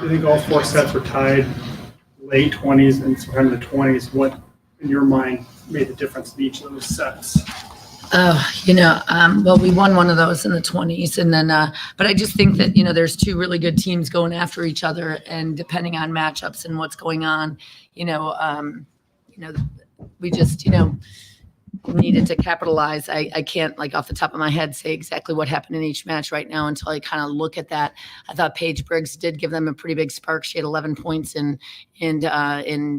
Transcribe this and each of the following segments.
I think all 4 sets were tied late 20s and sometime in the 20s. What, in your mind, made the difference in each of those sets? Well, we won one of those in the 20s, and then, but I just think that, there's 2 really good teams going after each other, and depending on matchups and what's going on, we just, needed to capitalize. I can't, like, off the top of my head say exactly what happened in each match right now until I kind of look at that. I thought Paige Briggs did give them a pretty big spark. She had 11 points in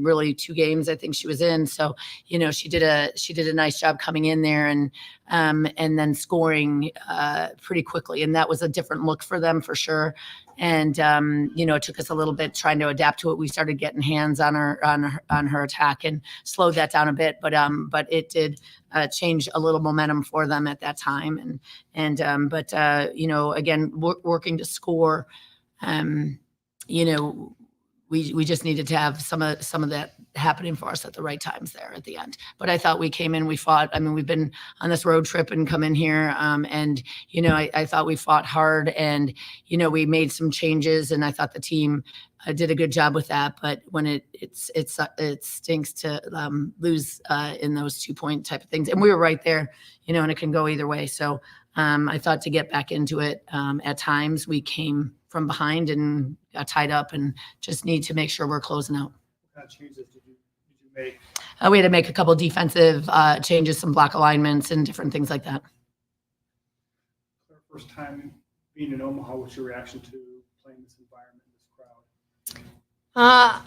really 2 games I think she was in. So, she did a nice job coming in there and then scoring pretty quickly. And that was a different look for them for sure. And it took us a little bit trying to adapt to it. We started getting hands on her attack and slowed that down a bit, but it did change a little momentum for them at that time. But again, working to score, we just needed to have some of that happening for us at the right times there at the end. But I thought we came in, we fought. I mean, we've been on this road trip and come in here, and I thought we fought hard, and we made some changes, and I thought the team did a good job with that. But when it stinks to lose in those 2-point type of things, and we were right there, and it can go either way. So I thought to get back into it, at times we came from behind and got tied up, and just need to make sure we're closing out. What kind of changes did you make? We had to make a couple defensive changes, some block alignments, and different things like that. Our first time being in Omaha, what's your reaction to playing this environment, this crowd?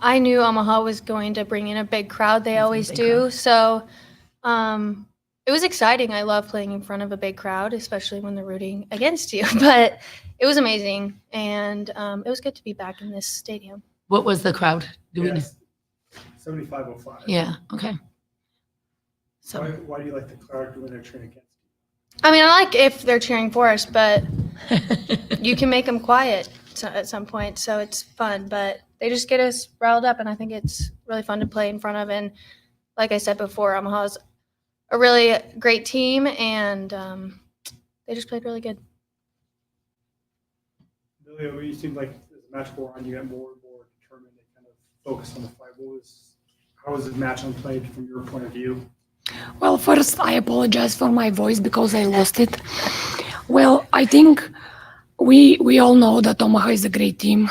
I knew Omaha was going to bring in a big crowd. They always do. So it was exciting. I love playing in front of a big crowd, especially when they're rooting against you. But it was amazing, and it was good to be back in this stadium. What was the crowd doing? 7505. Yeah. Okay. So Why do you like the crowd when they're cheering against you? I mean, I like if they're cheering for us, but you can make them quiet at some point, so it's fun. But they just get us riled up, and I think it's really fun to play in front of. And like I said before, Omaha's a really great team, and they just played really good. Billy, you seemed like as the match wore on, you got more and more determined to kind of focus on the fight. How was the match unplayed from your point of view? Well, first, I apologize for my voice because I lost it. Well, I think we all know that Omaha is a great team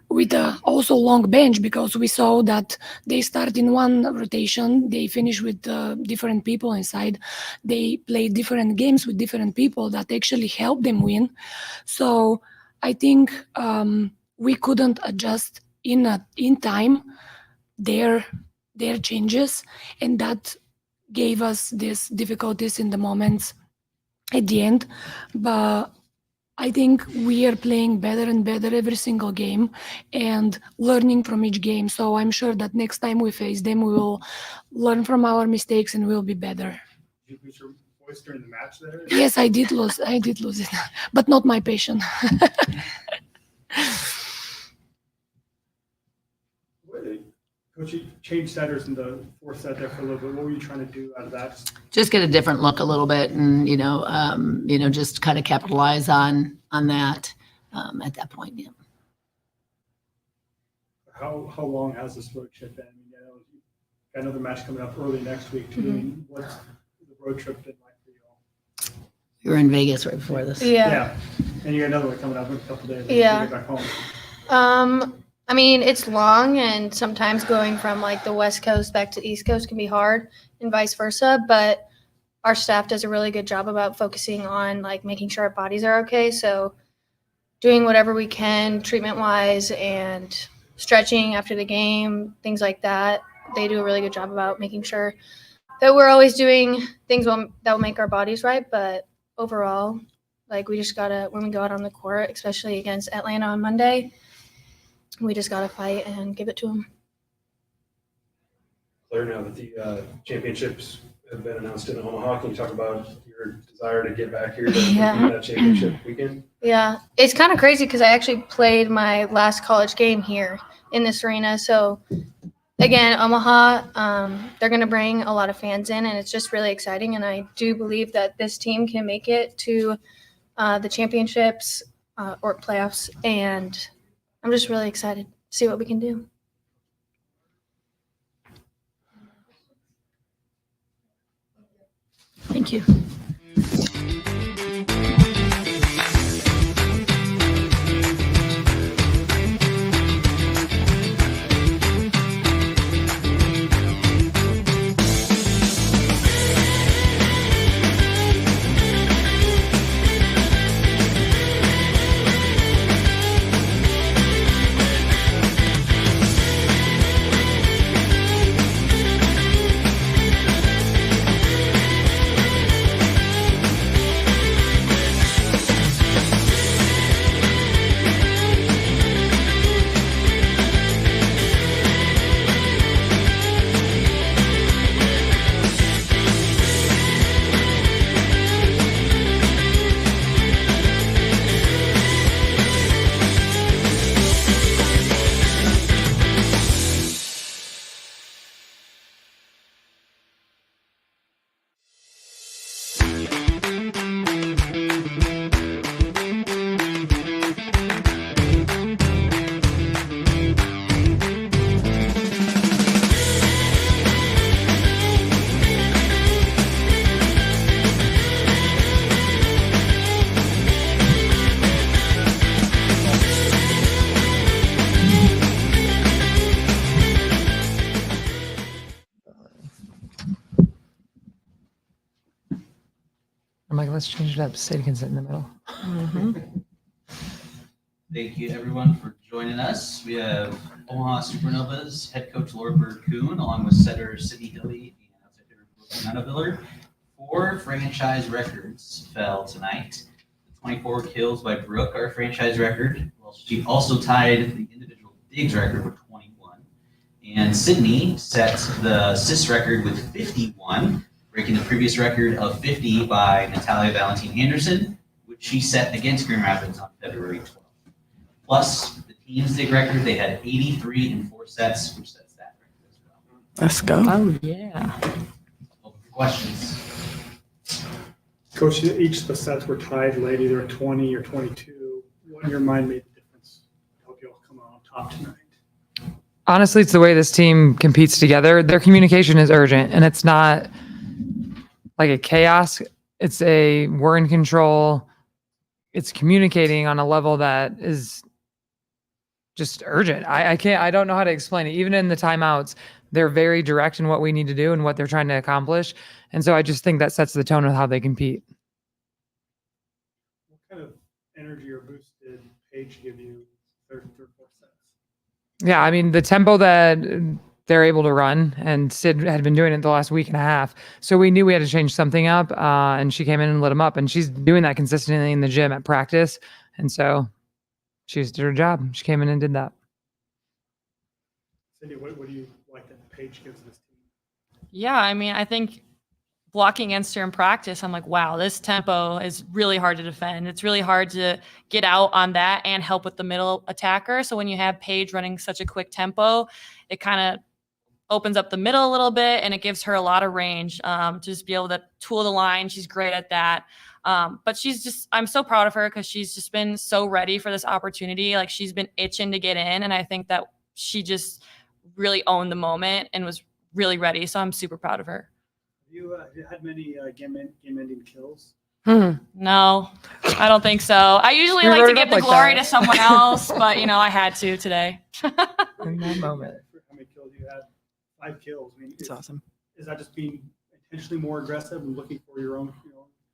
with also long bench, because we saw that they start in one rotation, they finish with different people inside. They play different games with different people that actually help them win. So I think we couldn't adjust in time their changes, and that gave us these difficulties in the moments at the end. But I think we are playing better and better every single game and learning from each game. So I'm sure that next time we face them, we will learn from our mistakes and we'll be better. Did you lose your voice during the match there? Yes, I did lose it, but not my passion. Coach, you changed setters in the 4th set there for a little bit. What were you trying to do out of that? just get a different look a little bit, and just kind of capitalize on that at that point. Yeah. How long has this road trip been? I mean, got another match coming up early next week too. I mean, what's the road trip been like for you all? We were in Vegas right before this. Yeah. And you got another one coming up in a couple days. Yeah. You get back home. I mean, it's long, and sometimes going from like the West Coast back to the East Coast can be hard, and vice versa. But our staff does a really good job about focusing on like making sure our bodies are okay. So doing whatever we can treatment-wise and stretching after the game, things like that. They do a really good job about making sure that we're always doing things that will make our bodies right. But overall, like we just gotta, when we go out on the court, especially against Atlanta on Monday, we just got to fight and give it to them. Claire, now that the championships have been announced in Omaha, can you talk about your desire to get back here to that championship weekend? Yeah, it's kind of crazy because I actually played my last college game here in this arena. So, again, Omaha, they're going to bring a lot of fans in, and it's just really exciting. And I do believe that this team can make it to the championships or playoffs, and I'm just really excited to see what we can do. Thank you. I'm like, let's change it up. Say it can sit in the middle. Thank you, everyone, for joining us. We have Omaha Supernovas head coach Laura Bird-Kuhn, along with setter Sydney Hilly and outside hitter Brooke Miller. 4 franchise records fell tonight. The 24 kills by Brooke, our franchise record. Well, she also tied the individual digs record with 21. And Sydney set the assists record with 51, breaking the previous record of 50 by Natalia Valentin Anderson, which she set against Grand Rapids on February 12th. Plus, the team's dig record, they had 83 in 4 sets, which sets that record as well. Let's go. Oh, yeah. Open for questions. Coach, each of the sets were tied late, either at 20 or 22. What in your mind made the difference to help you all come out on top tonight? Honestly, it's the way this team competes together. Their communication is urgent, and it's not like a chaos. It's a we're in control. It's communicating on a level that is just urgent. I don't know how to explain it. Even in the timeouts, they're very direct in what we need to do and what they're trying to accomplish. And so I just think that sets the tone of how they compete. What kind of energy or boost did Paige give you third, 4 sets? Yeah, I mean, the tempo that they're able to run, and Sid had been doing it the last week and a half. So we knew we had to change something up, and she came in and lit them up. And she's doing that consistently in the gym at practice. And so she just did her job. She came in and did that. Cindy, what do you like that Paige gives this team? Yeah, I mean, I think blocking against her in practice, I'm like, wow, this tempo is really hard to defend. It's really hard to get out on that and help with the middle attacker. So when you have Paige running such a quick tempo, it kind of opens up the middle a little bit, and it gives her a lot of range to just be able to tool the line. She's great at that. But I'm so proud of her because she's just been so ready for this opportunity. Like, she's been itching to get in, and I think that she just really owned the moment and was really ready. So I'm super proud of her. Have you had many game-ending kills? No, I don't think so. I usually You like wrote to it give up the like glory that. to someone else, but I had to today. In that moment. How many kills you had? 5 kills. I mean, It's awesome. Is that just being intentionally more aggressive and looking for your own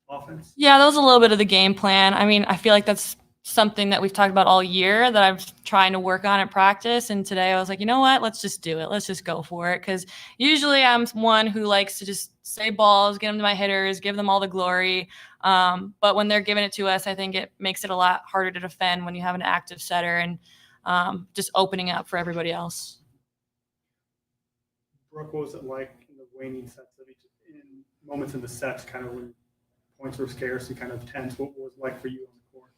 offense? Yeah, that was a little bit of the game plan. I mean, I feel like that's something that we've talked about all year that I'm trying to work on at practice. And today I was like, you know what? Let's just do it. Let's just go for it. Because usually I'm one who likes to just save balls, get them to my hitters, give them all the glory. But when they're giving it to us, I think it makes it a lot harder to defend when you have an active setter and just opening up for everybody else. Brooke, what was it like in the waning sets of in moments in the sets, kind of when points were scarce and kind of tense? What was it like for you on the court?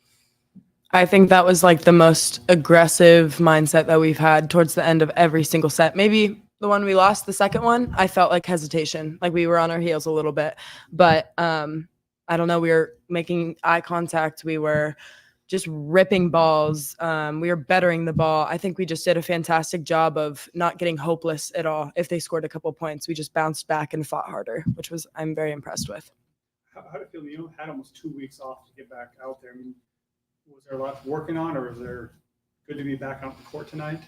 I think that was like the most aggressive mindset that we've had towards the end of every single set. Maybe the one we lost, the second one, I felt like hesitation, like we were on our heels a little bit. But I don't know, we were making eye contact. We were just ripping balls. We were bettering the ball. I think we just did a fantastic job of not getting hopeless at all. If they scored a couple points, we just bounced back and fought harder, which was I'm very impressed with. How did it feel? You had almost 2 weeks off to get back out there. I mean, was there a lot working on, or was there good to be back on the court tonight?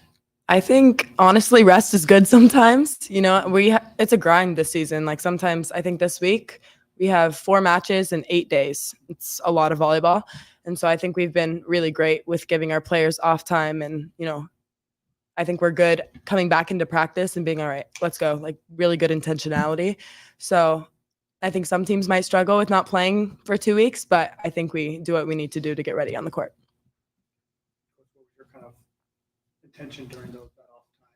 I think honestly, rest is good sometimes. It's a grind this season. Like sometimes I think this week we have 4 matches in 8 days. It's a lot of volleyball. And so I think we've been really great with giving our players off time. And, I think we're good coming back into practice and being all right, let's go, like really good intentionality. So I think some teams might struggle with not playing for 2 weeks, but I think we do what we need to do to get ready on the court. What was your kind of intention during that off time?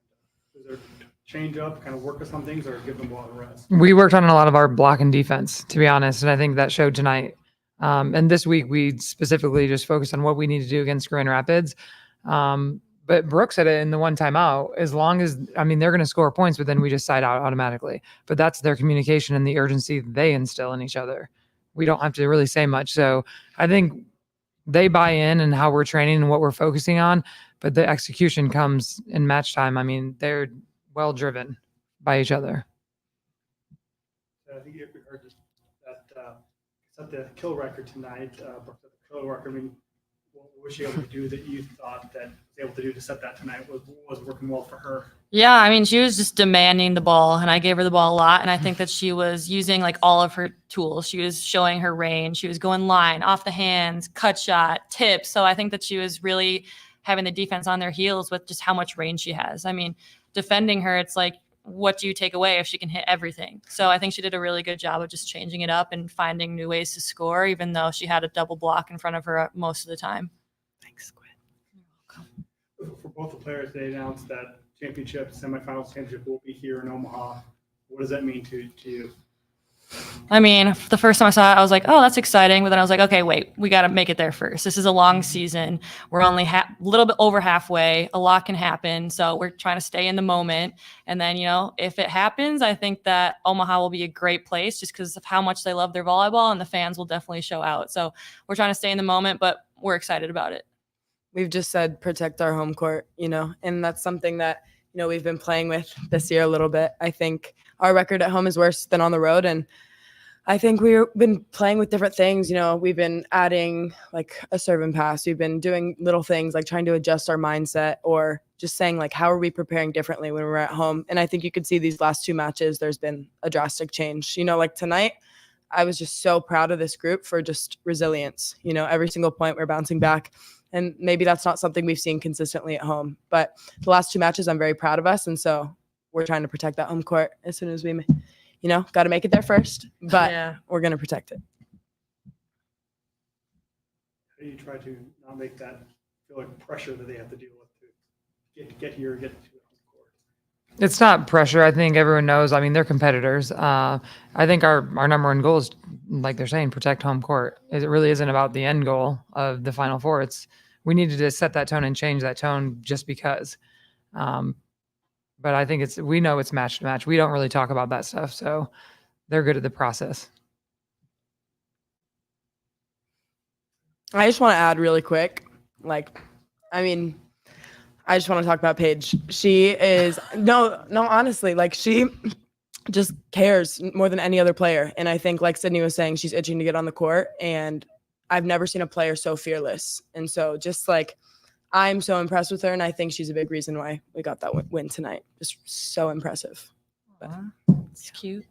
Was there change up, kind of work with some things, or give them a lot of rest? We worked on a lot of our block and defense, to be honest, and I think that showed tonight. And this week we specifically just focused on what we need to do against Grand Rapids. But Brooke said it in the one timeout, as long as, they're going to score points, but then we just side out automatically. But that's their communication and the urgency they instill in each other. We don't have to really say much. So I think they buy in how we're training and what we're focusing on, but the execution comes in match time. They're well driven by each other. I think you heard that set the kill record tonight. Brooke set the kill record. What was she able to do that you thought that was able to do to set that tonight was working well for her? Yeah, she was just demanding the ball, and I gave her the ball a lot, and I think that she was using all of her tools. She was showing her range. She was going line, off the hands, cut shot, tips. So I think that she was really having the defense on their heels with just how much range she has. Defending her, it's like, what do you take away if she can hit everything? So I think she did a really good job of just changing it up and finding new ways to score, even though she had a double block in front of her most of the time. Thanks, Quinn. You're welcome. For both the players, they announced that semifinals championship will be here in Omaha. What does that mean to you? The first time I saw it, I was like, oh, that's exciting. But then I was like, okay, wait, we got to make it there first. This is a long season. We're only a little bit over halfway. A lot can happen. So we're trying to stay in the moment. And then, if it happens, I think that Omaha will be a great place just because of how much they love their volleyball, and the fans will definitely show out. So we're trying to stay in the moment, but we're excited about it. We've just said protect our home court, and that's something that, we've been playing with this year a little bit. I think our record at home is worse than on the road. And I think we've been playing with different things. We've been adding a serve and pass. We've been doing little things like trying to adjust our mindset, or just saying how are we preparing differently when we're at home? And I think you could see these last 2 matches, there's been a drastic change. Tonight, I was just so proud of this group for just resilience. Every single point we're bouncing back. And maybe that's not something we've seen consistently at home. But the last 2 matches, I'm very proud of us. And so we're trying to protect that home court as soon as we, got to make it there first. But we're going to protect it. How do you try to not make that feel like pressure that they have to deal with to get here, get to the home court? It's not pressure. I think everyone knows. They're competitors. I think our number one goal is, like they're saying, protect home court. It really isn't about the end goal of the Final Four. We needed to set that tone and change that tone just because. But I think we know it's match to match. We don't really talk about that stuff, so they're good at the process. I just want to add really quick, I just want to talk about Paige. She is honestly, she just cares more than any other player. And I think, like Sydney was saying, she's itching to get on the court, and I've never seen a player so fearless. And so just I'm so impressed with her, and I think she's a big reason why we got that win tonight. Just so impressive. It's cute.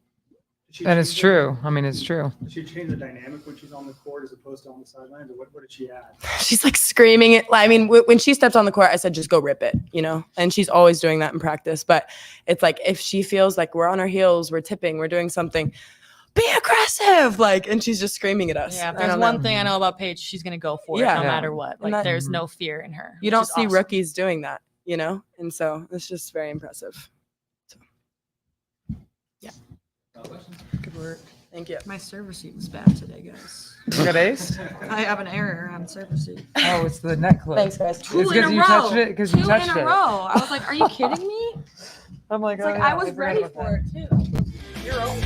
And it's true. It's true. Does she change the dynamic when she's on the court as opposed to on the sidelines, or what did she add? She's screaming it. When she steps on the court, I said, just go rip it, and she's always doing that in practice. But it's if she feels like we're on our heels, we're tipping, we're doing something, be aggressive, and she's just screaming at us. Yeah, if there's one thing I know about Paige, she's going to go for it no matter what. There's no fear in her. You don't see rookies doing that, and so it's just very impressive. So, yeah. Good work. Thank you. My server sheet was bad today, guys. You got ace? I have an error on server sheet. Oh, it's the neck clip. Thanks, guys. It's because you touched it. Because you touched it. 2 in a row. I was like, are you kidding me? I'm like, It's I was ready for it too. You're old.